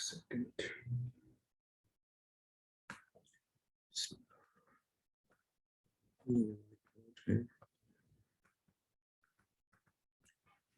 Second.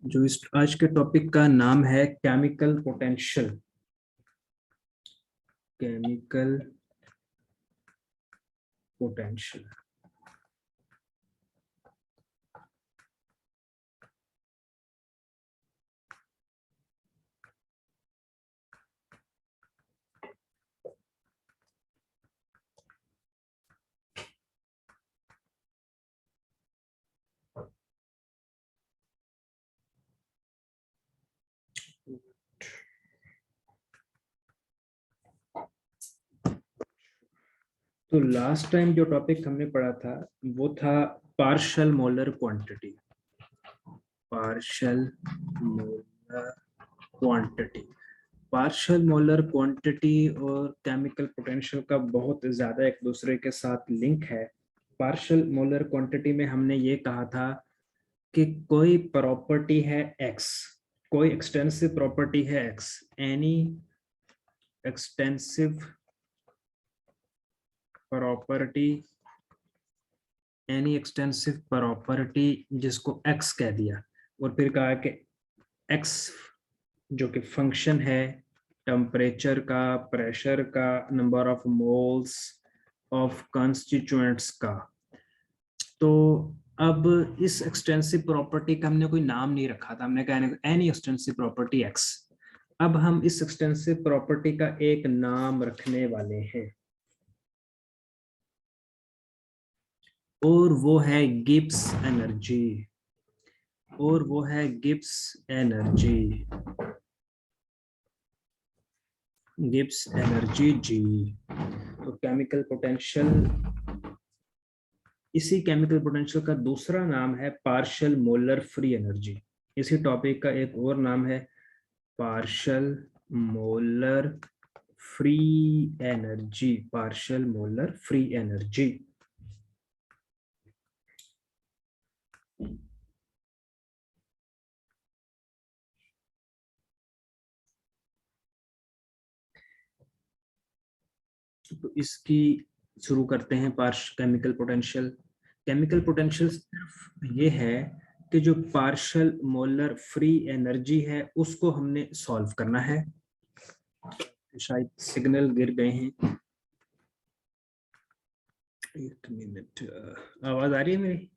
जो इस आज के टॉपिक का नाम है केमिकल पोटेंशियल। Chemical potential. तो लास्ट टाइम जो टॉपिक हमने पढ़ा था वो था partial molar quantity. Partial molar quantity. Partial molar quantity और केमिकल पोटेंशियल का बहुत ज्यादा एक दूसरे के साथ लिंक है। पार्शियल मोलर क्वांटिटी में हमने ये कहा था कि कोई प्रॉपर्टी है x, कोई एक्सटेंसिव प्रॉपर्टी है x, any extensive property, any extensive property जिसको x कह दिया, और फिर कहा कि x जो कि फंक्शन है टेम्परेचर का, प्रेशर का, number of moles of constituents का। तो अब इस एक्सटेंसिव प्रॉपर्टी का हमने कोई नाम नहीं रखा था, हमने कहा एनी एक्सटेंसिव प्रॉपर्टी x। अब हम इस एक्सटेंसिव प्रॉपर्टी का एक नाम रखने वाले हैं और वो है गिब्स एनर्जी। और वो है गिब्स एनर्जी। गिब्स एनर्जी जी। तो केमिकल पोटेंशियल, इसी केमिकल पोटेंशियल का दूसरा नाम है पार्शियल मोलर फ्री एनर्जी। इसी टॉपिक का एक और नाम है partial molar free energy. Partial molar free energy. तो इसकी शुरू करते हैं केमिकल पोटेंशियल। केमिकल पोटेंशियल सिर्फ ये है कि जो पार्शियल मोलर फ्री एनर्जी है उसको हमने सॉल्व करना है। शायद सिग्नल गिर गए हैं, एक मिनट। आवाज आ रही है मेरी?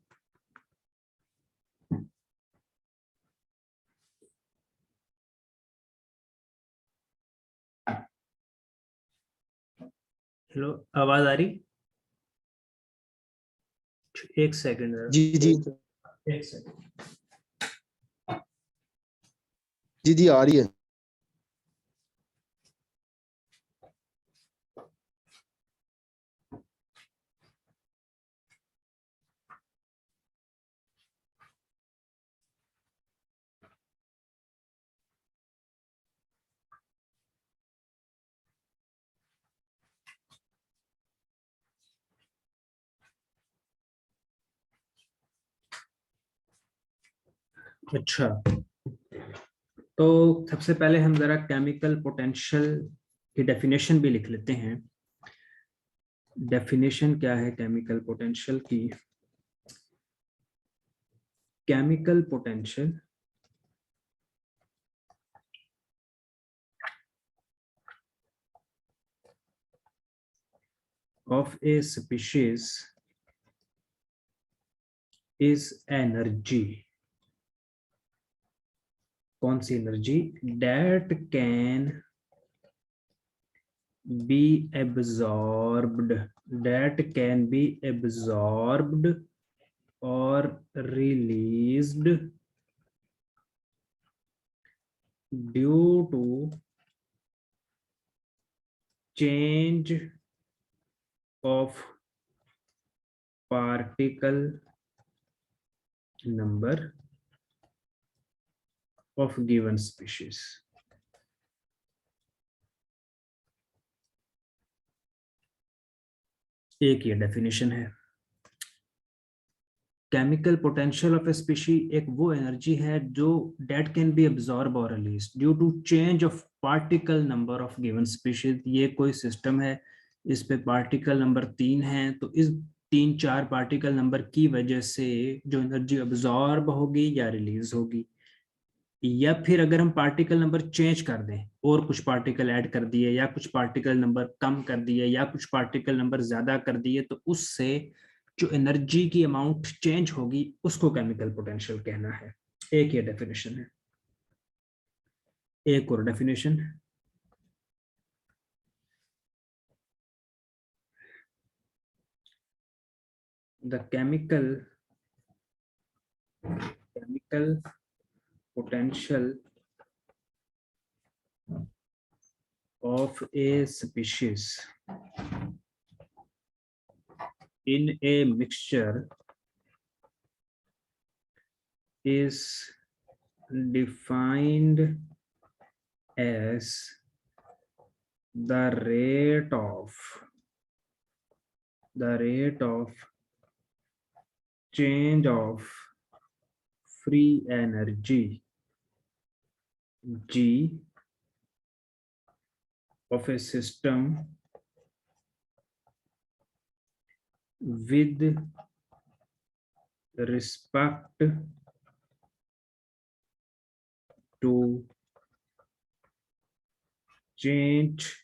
हेलो, आवाज आ रही? एक सेकंड। जी जी एक सेकंड। जी जी आ रही है। अच्छा, तो सबसे पहले हम जरा केमिकल पोटेंशियल की डेफिनेशन भी लिख लेते हैं। डेफिनेशन क्या है केमिकल पोटेंशियल की? Chemical potential of a species is energy। कौन सी energy? that can be absorbed, that can be absorbed or released due to change of particle number of given species। एक ये डेफिनेशन है। Chemical potential of a species एक वो energy है जो that can be absorb और release due to change of particle number of given species. ये कोई सिस्टम है, इस पे पार्टिकल नंबर 3 है, तो इस 3-4 पार्टिकल नंबर की वजह से जो एनर्जी अब्सॉर्ब होगी या रिलीज होगी, या फिर अगर हम पार्टिकल नंबर चेंज कर दें और कुछ पार्टिकल ऐड कर दिए, या कुछ पार्टिकल नंबर कम कर दिए, या कुछ पार्टिकल नंबर ज्यादा कर दिए, तो उससे जो एनर्जी की अमाउंट चेंज होगी उसको केमिकल पोटेंशियल कहना है। एक ये डेफिनेशन है। एक और definition, the chemical potential of a species in a mixture is defined as the rate of change of free energy G of a system with respect to change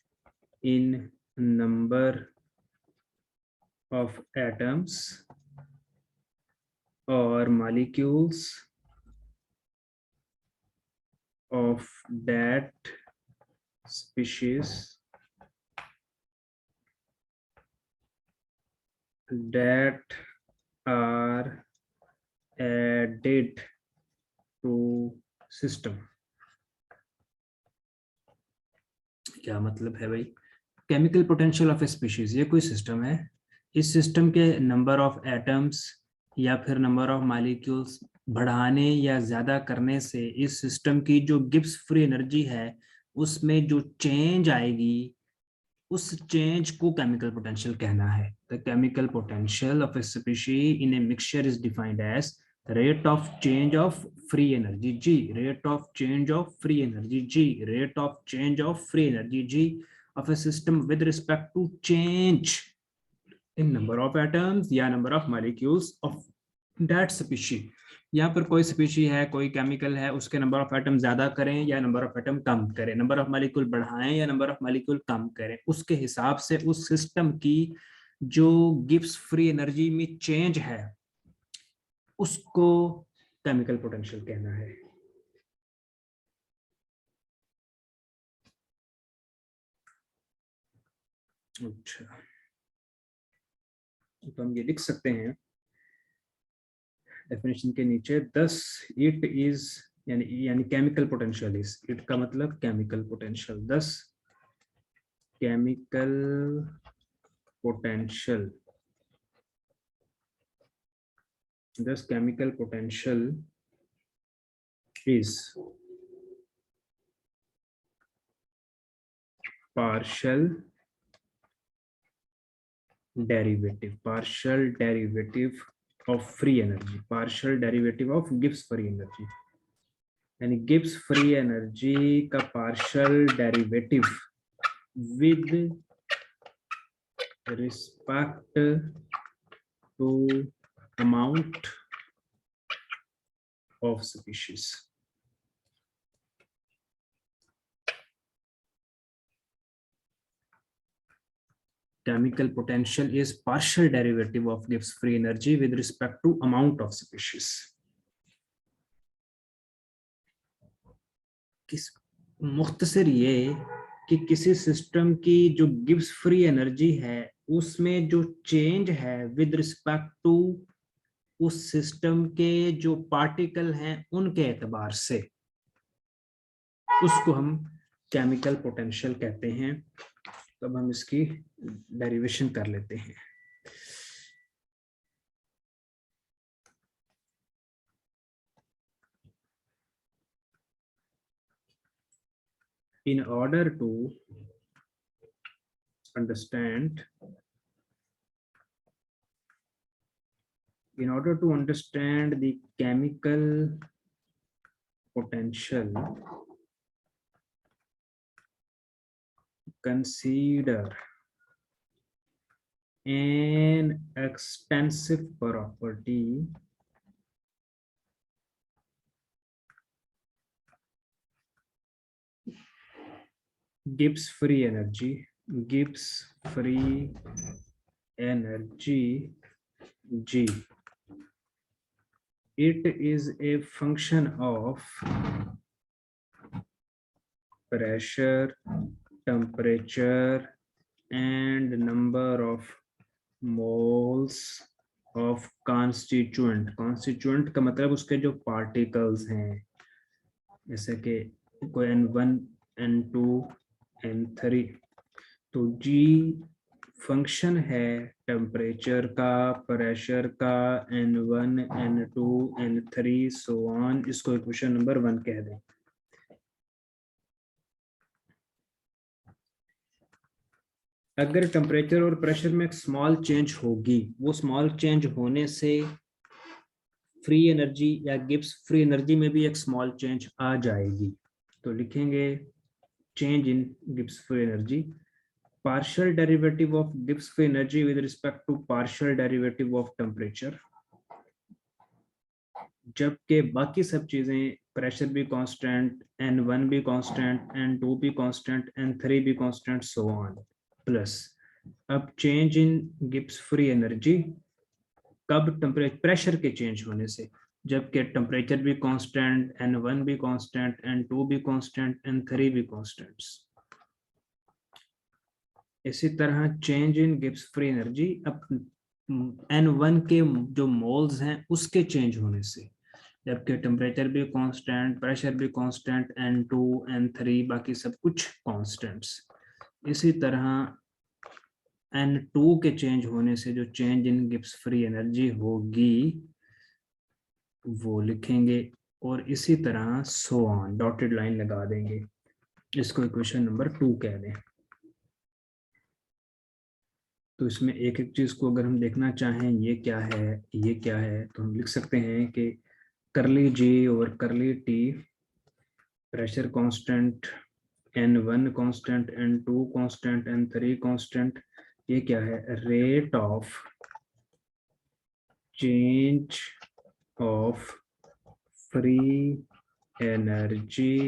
in number of atoms or molecules of that species that are added to system। क्या मतलब है भाई? Chemical potential of A species, ये कोई system है, इस system के number of atoms या फिर नंबर ऑफ मॉलिक्यूल्स बढ़ाने या ज्यादा करने से इस सिस्टम की जो गिब्स फ्री एनर्जी है उसमें जो चेंज आएगी, उस चेंज को केमिकल पोटेंशियल कहना है। The chemical potential of a species in a mixture is defined as rate of change of free energy G, rate of change of free energy G, rate of change of free energy G of a system with respect to change in number of atoms या number of molecules of that species। यहाँ पर कोई species है, कोई chemical है, उसके number of atom ज्यादा करें या नंबर ऑफ एटम कम करें, नंबर ऑफ मॉलिक्यूल बढ़ाएं या नंबर ऑफ मॉलिक्यूल कम करें, उसके हिसाब से उस सिस्टम की जो गिब्स फ्री एनर्जी में चेंज है उसको केमिकल पोटेंशियल कहना है। अच्छा, तो हम ये लिख सकते हैं डेफिनेशन के नीचे, दस इट इज यानी केमिकल पोटेंशियल इज, इट का मतलब केमिकल पोटेंशियल, दस chemical potential, thus chemical potential is partial derivative of free energy, partial derivative of Gibbs free energy, यानी गिब्स फ्री एनर्जी का partial derivative with respect to amount of species. Chemical potential is partial derivative of Gibbs free energy with respect to amount of species। मुख्तसर ये कि किसी system की जो Gibbs free energy है उसमें जो चेंज है विद रिस्पेक्ट टू उस सिस्टम के जो पार्टिकल हैं उनके एतबार से, उसको हम केमिकल पोटेंशियल कहते हैं। तो अब हम इसकी डेरिवेशन कर लेते हैं। In order to understand In order to understand the chemical potential, consider an extensive property Gibbs free energy G. It is a function of pressure, temperature, and number of moles of constituent का मतलब उसके जो particles हैं, जैसे कि कोई N1, N2, N3, तो G function है टेम्परेचर का, प्रेशर का, N1, N2, N3 so on. इसको इक्वेशन नंबर 1 कह दें। अगर टेम्परेचर और प्रेशर में एक स्मॉल चेंज होगी, वो स्मॉल चेंज होने से फ्री एनर्जी या गिब्स फ्री एनर्जी में भी एक स्मॉल चेंज आ जाएगी। तो लिखेंगे change in Gibbs free energy, partial derivative of Gibbs free energy with respect to partial derivative of temperature, जबकि बाकी सब चीजें प्रेशर भी कांस्टेंट, N1 भी कांस्टेंट, N2 भी कांस्टेंट, N3 भी कांस्टेंट, सो ऑन, प्लस अब change in Gibbs free energy कब, टेम्परेचर प्रेशर के चेंज होने से, जबकि टेम्परेचर भी कांस्टेंट, N1 भी कांस्टेंट, N2 भी कांस्टेंट, N3 भी कांस्टेंट्स। इसी तरह change in Gibbs free energy अब N1 के जो मोल्स हैं उसके चेंज होने से, जबकि टेम्परेचर भी कांस्टेंट, प्रेशर भी कांस्टेंट, N2, N3 बाकी सब कुछ कांस्टेंट्स। इसी तरह N2 के चेंज होने से जो change in Gibbs free energy होगी वो लिखेंगे, और इसी तरह सो ऑन, डॉटेड लाइन लगा देंगे। इसको इक्वेशन नंबर 2 कह दें। तो इसमें एक एक चीज को अगर हम देखना चाहें, ये क्या है, ये क्या है, तो हम लिख सकते हैं कि करली जी और curly T, pressure constant, N1 constant, N2 constant, N3 constant, ये क्या है, rate of change of free energy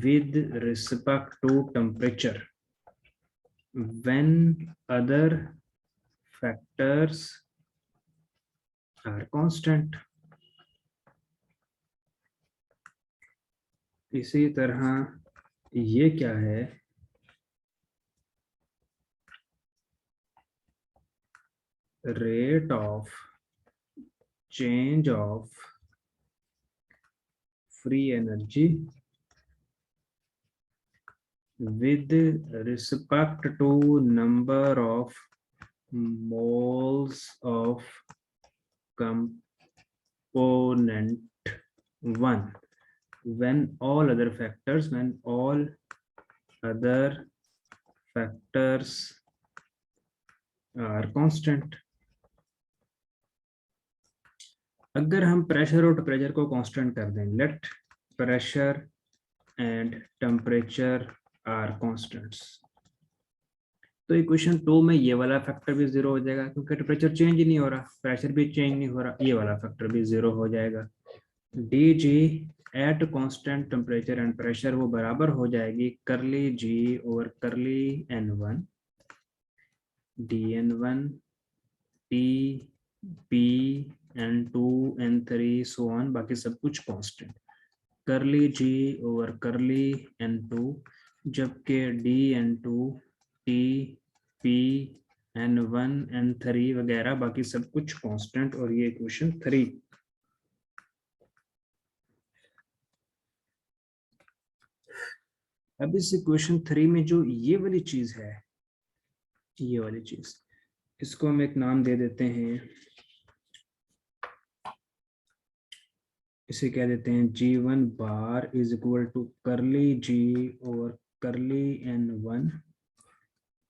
with respect to temperature when other factors are constant। इसी तरह ये क्या है, rate of change of free energy with respect to number of moles of component 1 when all other factors are constant। अगर हम pressure और temperature को constant कर दें, let pressure and temperature are constants, तो इक्वेशन 2 में ये वाला फैक्टर भी 0 हो जाएगा, क्योंकि टेम्परेचर चेंज ही नहीं हो रहा, प्रेशर भी चेंज नहीं हो रहा, ये वाला फैक्टर भी 0 हो जाएगा। D G at constant temperature and pressure वो बराबर हो जाएगी करली जी ओवर करली N1 dN1 T P N2 N3 so on, बाकी सब कुछ कांस्टेंट, करली जी ओवर करली N2, जबकि dN2 T P N1 N3 वगैरह बाकी सब कुछ कांस्टेंट, और ये इक्वेशन 3। अब इस इक्वेशन 3 में जो ये वाली चीज है, ये वाली चीज, इसको हम एक नाम दे देते हैं, इसे कह देते हैं G1 bar is equal to करली जी और करली N1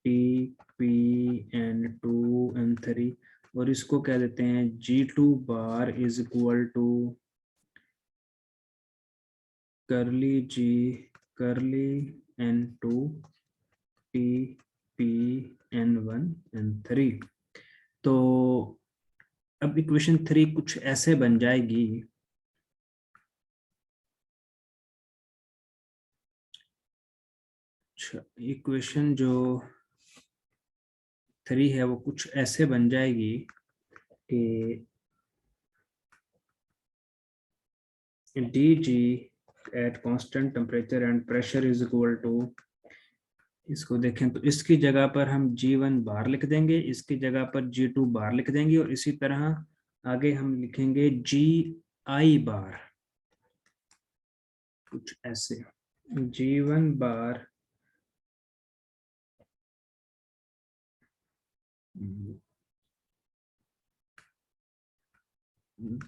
T P N2 N3, और इसको कह देते हैं G2 bar is equal to curly G करली N2 T P N1 N3। तो अब इक्वेशन 3 कुछ ऐसे बन जाएगी, अच्छा इक्वेशन जो 3 है वो कुछ ऐसे बन जाएगी कि dg at constant temperature and pressure is equal to, इसको देखें तो इसकी जगह पर हम G1 बार लिख देंगे, इसकी जगह पर G2 बार लिख देंगे, और इसी तरह आगे हम लिखेंगे GI बार, कुछ ऐसे G1 बार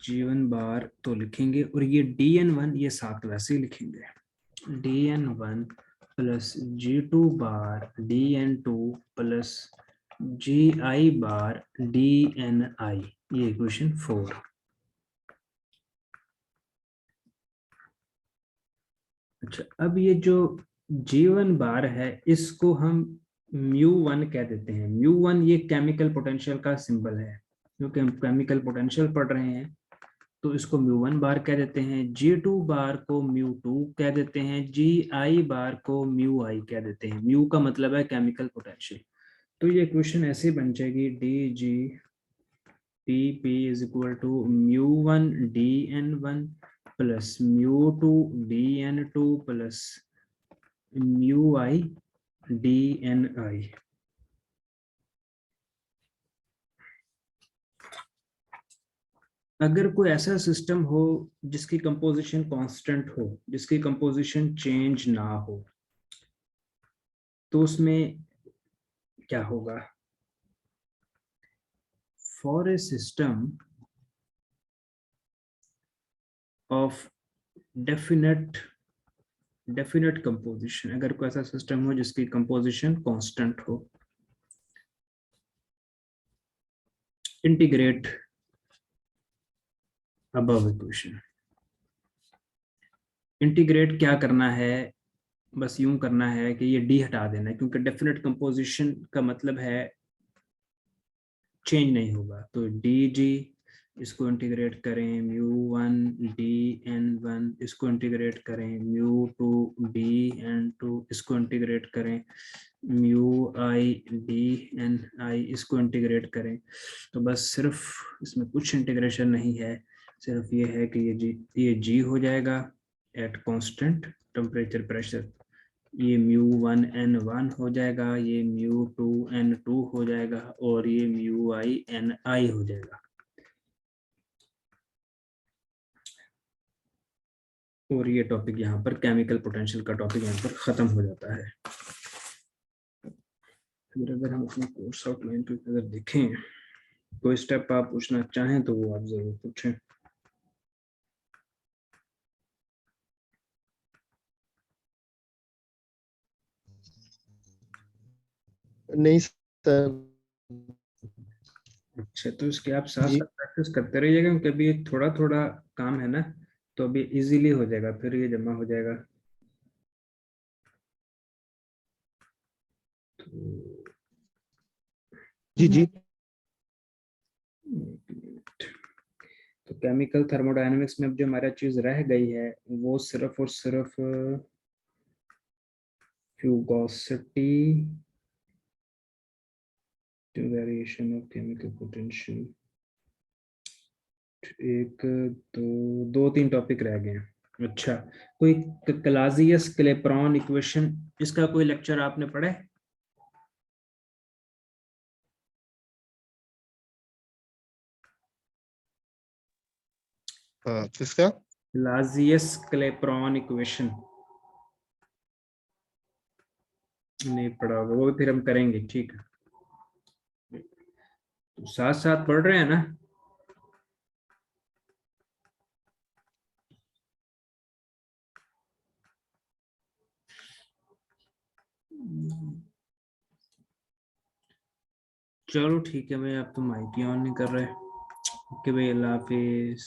G1 बार तो लिखेंगे, और ये DN1 ये साथ वैसे ही लिखेंगे DN1 प्लस G2 बार DN2 प्लस GI बार DNI, ये इक्वेशन 4। अच्छा अब ये जो G1 बार है इसको हम μ1 कह देते हैं। μ1 ये केमिकल पोटेंशियल का सिंबल है, क्योंकि हम केमिकल पोटेंशियल पढ़ रहे हैं तो इसको μ1 बार कह देते हैं। G2 बार को μ2 कह देते हैं, GI बार को μI कह देते हैं। म्यू का मतलब है केमिकल पोटेंशियल। तो ये इक्वेशन ऐसे बन जाएगी dGTP is equal to μ1 dN1 plus μ2 dN2 plus μI dNI। अगर कोई ऐसा सिस्टम हो जिसकी कंपोजिशन कांस्टेंट हो, जिसकी कंपोजिशन चेंज ना हो, तो उसमें क्या होगा? For a system of definite composition, अगर कोई ऐसा सिस्टम हो जिसकी कंपोजिशन कांस्टेंट हो, इंटीग्रेट अबव इक्वेशन। इंटीग्रेट क्या करना है? बस यूं करना है कि ये डी हटा देना है, क्योंकि डेफिनेट कंपोजिशन का मतलब है चेंज नहीं होगा। तो डी जी इसको इंटीग्रेट करें μ1 dN1, इसको इंटीग्रेट करें μ2 dN2, इसको इंटीग्रेट करें μI dNI, इसको इंटीग्रेट करें। तो बस सिर्फ इसमें कुछ इंटीग्रेशन नहीं है, सिर्फ ये है कि ये जी हो जाएगा एट कांस्टेंट टेम्परेचर प्रेशर, ये μ1 N1 हो जाएगा, ये μ2 N2 हो जाएगा, और ये μI NI हो जाएगा। और ये टॉपिक यहाँ पर केमिकल पोटेंशियल का टॉपिक यहाँ पर खत्म हो जाता है। फिर अगर हम अपने कोर्स आउटलाइन को अगर देखें, कोई स्टेप आप पूछना चाहें तो वो आप जरूर पूछें। नहीं सर अच्छा तो इसके आप साथ जी। साथ प्रैक्टिस करते रहिएगा, क्योंकि अभी थोड़ा थोड़ा काम है ना, तो अभी इजीली हो जाएगा, फिर ये जमा हो जाएगा। जी जी तो केमिकल थर्मोडायनेमिक्स में अब जो हमारा चीज रह गई है वो सिर्फ और सिर्फ fugacity to variation of chemical potential, एक दो तीन टॉपिक रह गए हैं। अच्छा कोई क्लाजियस क्लेपेरॉन इक्वेशन, इसका कोई लेक्चर आपने पढ़ा है? हाँ किसका? क्लाजियस क्लेपेरॉन इक्वेशन नहीं पढ़ा होगा, वो फिर हम करेंगे, ठीक है। तो साथ साथ पढ़ रहे हैं ना? चलो ठीक है भाई, आप तो माइक ही ऑन नहीं कर रहे। ओके भाई, अल्लाह हाफिज।